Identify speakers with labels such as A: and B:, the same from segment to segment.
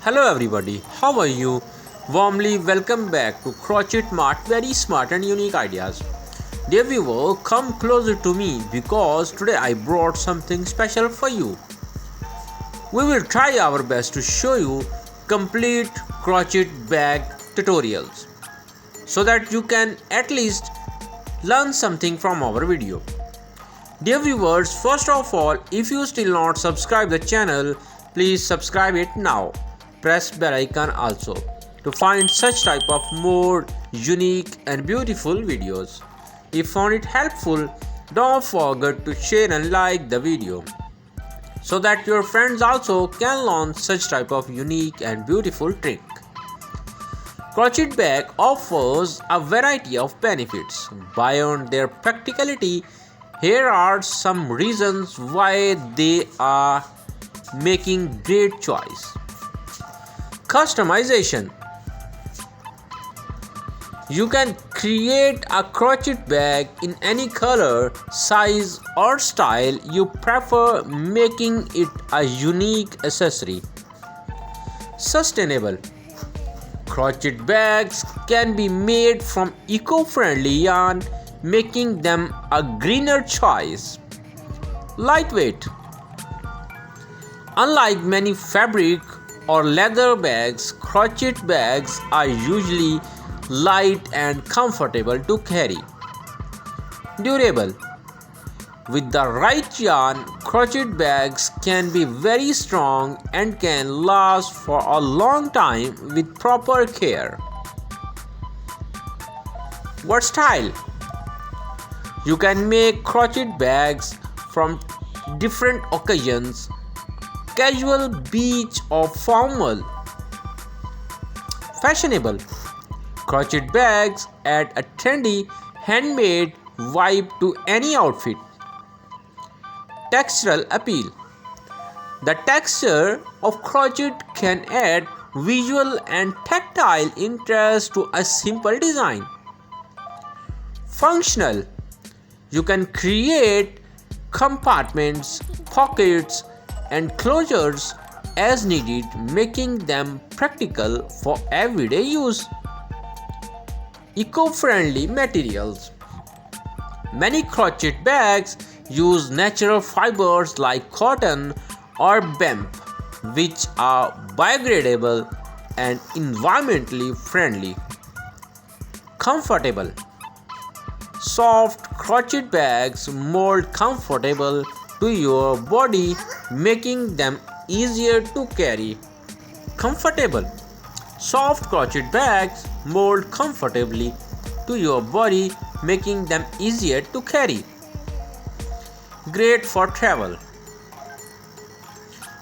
A: Hello everybody, how are you? Warmly welcome back to Crochet Mart, very smart and unique ideas. Dear viewer, come closer to me because today I brought something special for you. We will try our best to show you complete crochet bag tutorials so that you can at least learn something from our video. Dear viewers, first of all, if you still not subscribe the channel, please subscribe it now. Press bell icon also to find such type of more unique and beautiful videos. If found it helpful, don't forget to share and like the video so that your friends also can learn such type of unique and beautiful trick. Crochet bag offers a variety of benefits. Beyond their practicality, here are some reasons why they are making great choice. Customization. You can create a crochet bag in any color, size or style you prefer, making it a unique accessory. Sustainable. Crochet bags can be made from eco-friendly yarn, making them a greener choice. Lightweight. Unlike many fabric or leather bags, crochet bags are usually light and comfortable to carry. Durable. With the right yarn, crochet bags can be very strong and can last for a long time with proper care. Versatile. You can make crochet bags from different occasions: casual, beach or formal. Fashionable. Crochet bags add a trendy, handmade vibe to any outfit. Textural appeal. The texture of crochet can add visual and tactile interest to a simple design. Functional. You can create compartments, pockets and closures as needed, making them practical for everyday use. Eco-friendly materials. Many crochet bags use natural fibers like cotton or hemp, which are biodegradable and environmentally friendly. Comfortable. Soft crochet bags mold comfortable to your body, making them easier to carry. Comfortable. Soft crochet bags mold comfortably to your body, making them easier to carry. Great for travel.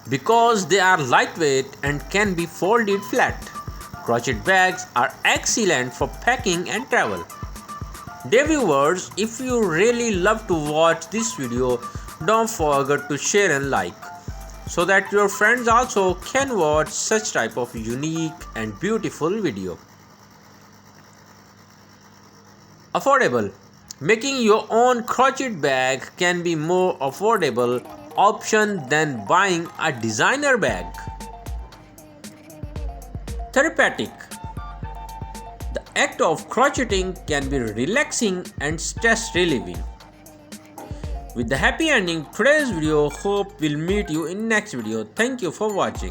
A: Because they are lightweight and can be folded flat, crochet bags are excellent for packing and travel. Dear viewers, if you really love to watch this video, don't forget to share and like so that your friends also can watch such type of unique and beautiful video. Affordable. Making your own crochet bag can be more affordable option than buying a designer bag. Therapeutic. The act of crocheting can be relaxing and stress relieving. With the happy ending today's video, hope we'll meet you in next video. Thank you for watching.